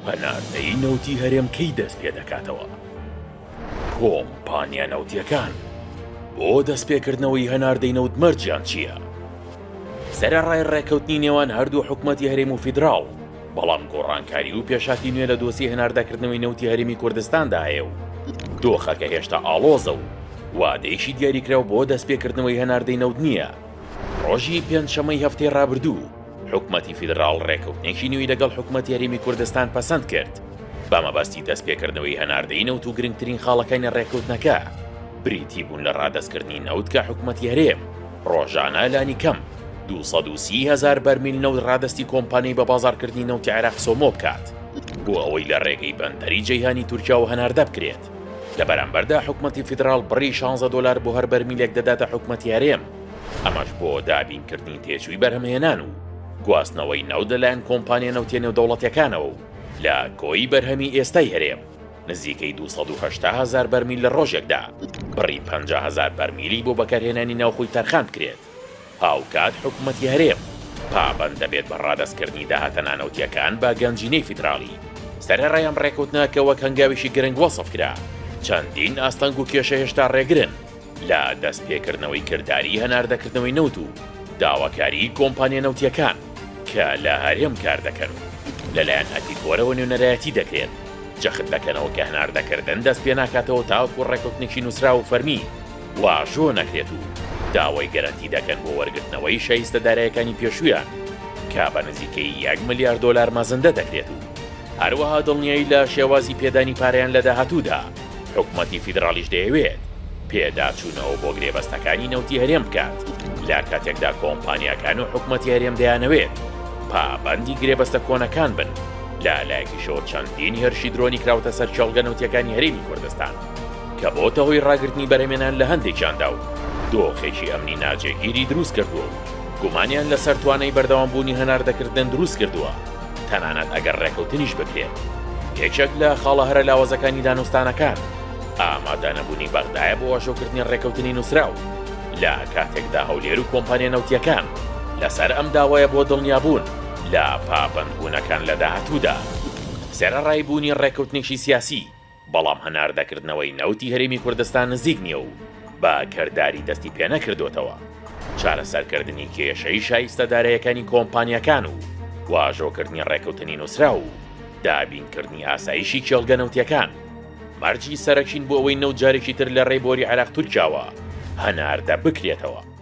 هەناردەی نەوتی هەرێمکەی دەست پێ دەکاتەوە. کۆمپانیا نەوتیەکان بۆ دەستپێکردنەوەی هەناردەی نەوت مەرجیان چییە؟ سەرەڕای ڕێکەوتنی نێوان هەردوو حکومەتی هەرێم و فیدراڵ، بەڵام گۆڕانکاری و پێشاتی نوێ لە دۆسی هەناردەکردنەوەی نەوتی هەرێمی کوردستاندا هەیە و دۆخەکە هێشتا ئاڵۆزە و وادەیەکی دیاریکراو بۆ دەستپێکردنەوەی هەناردەی نەوت نییە. ڕۆژی پێنجشەمەی هەفتەی ڕابردوو حکومەتی فیدراڵ ڕێکەوتنێکی نوێی لەگەڵ حکومەتی هەرێمی کوردستان پەسەند کرد بە مەبەستی دەستپێکردنەوەی هەناردەی نەوت و گرنگترین خاڵەکانی ڕێکەوتنەکە بریتی بوون لە ڕادەستکردنی نەوت کە حکومەتی هەرێم ڕۆژانە لانی کەم 230,000 بەرمیل نەوت ڕادەستی کۆمپانیای بە بازاڕکردنی نەوتی عێراق سۆمۆ بکات بۆ ئەوەی لە ڕێگەی بەندەری جەیهانی تورکیا و هەناردە بکرێت. لە بەرامبەردا حکومەتی فیدراڵ بڕی 16 دلار بۆ هەر بەرمیلێک دەداتە حکومەتی هەرێم، ئەمەش بۆ دابینکردنی تێچووی بەرهەمهێنان و گواستنەوەی نەوت لەلایەن کۆمپانیا نەوتیە نێودەوڵەتیەکانەوە و لە کۆی بەرهەمی ئێستای هەرێم نزیکەی 280,000 بەرمیل لە ڕۆژێکدا بڕی 50,000 بەرمیلی بۆ بەکارهێنانی ناوخۆی تەرخان بکرێت. هاوکات حکومەتی هەرێم پابەند دەبێت بە ڕادەستکردنی داهاتە نانەوتیەکان بە گەنجینەی فیدراڵی. سەرەڕایەم ڕێکەوتنەکە وەک هەنگاویشی گرنگ وەسف کرا، چەندین ئاستەنگ و کێشە هێشتا ڕێگرن لە دەستپێکردنەوەی کردداری هەناردەکردنەوەی نەوت و داواکاری کۆمپانیا نەوتیەکان کە لە هەرێم کار دەکەن و لەلایەن ئەتیکۆرەوە نوێنەرایەتی دەکرێت جەخت دەکەنەوە کە هەناردەکردن دەست پێ ناکاتەوە تاوەکو ڕێکەوتنێکی نووسرا و فەرمی واژۆ نەکرێت و داوای گەرانتی دەکەن بۆ وەرگرتنەوەی شایستە داراییەکانی پێشوویان کە بە نزیکەی 1 ملیار دۆلار مەزەندە دەکرێت و هەروەها دڵنیایی لە شێوازی پێدانی پارەیان لە داهاتوودا حکومەتی فیدراڵیش دەیەوێت پێداچوونەوە بۆ گرێبەستەکانی نەوتی هەرێم بکات لە کاتێکدا کۆمپانیاکان و حکومەتی هەرێم دەیانەوێت پابەندی گرێبەستە کۆنەکان بن. لایەکیشەوە چەندین هێرشی درۆنی کراوتە سەر چێڵگە نەوتیەکانی هەرێمی کوردستان کە بۆتە هۆی ڕاگررتنی بەرهەمێنان لە هەندێکیاندا و دۆخێکی ئەمنی ناجێگیری دروست کردووە و گومانیان لەسەر توانای بەردەوامبوونی هەناردەکردن دروست کردووە تەنانەت ئەگەر ڕێکەوتنیش بکرێت. یەکێک لە خاڵە هەرە لاوازەکانی دانوستانەکان ئامادەنەبوونی بەغدایە بۆ واشۆکردنی ڕێکەوتنی نووسراو لە کاتێکدا هەولێر و کۆمپانیا نەوتیەکان لەسەر ئەم داوایە بۆ دڵنیابوون لە پابەندبوونەکان لە داهاتوودا. سەرەڕای بوونی ڕێکەوتنێکی سیاسی، بەڵام هەناردەکردنەوەی نەوتی هەرێمی کوردستان نزیک نییە و بە کەرداری دەستی پێ نەکردوتەوە. چارەسەرکردنی کێشەی شایستە داراییەکانی کۆمپانیەکان و واژۆکردنی ڕێکەوتنی نووسرا و دابینکردنی ئاسایشی کێڵگە نەوتیەکان مەرجی سەرەکشین بۆ ئەوەی نەوت جارێکی تر لە ڕێبۆری عێراق تورکیاوە هەناردە بکرێتەوە.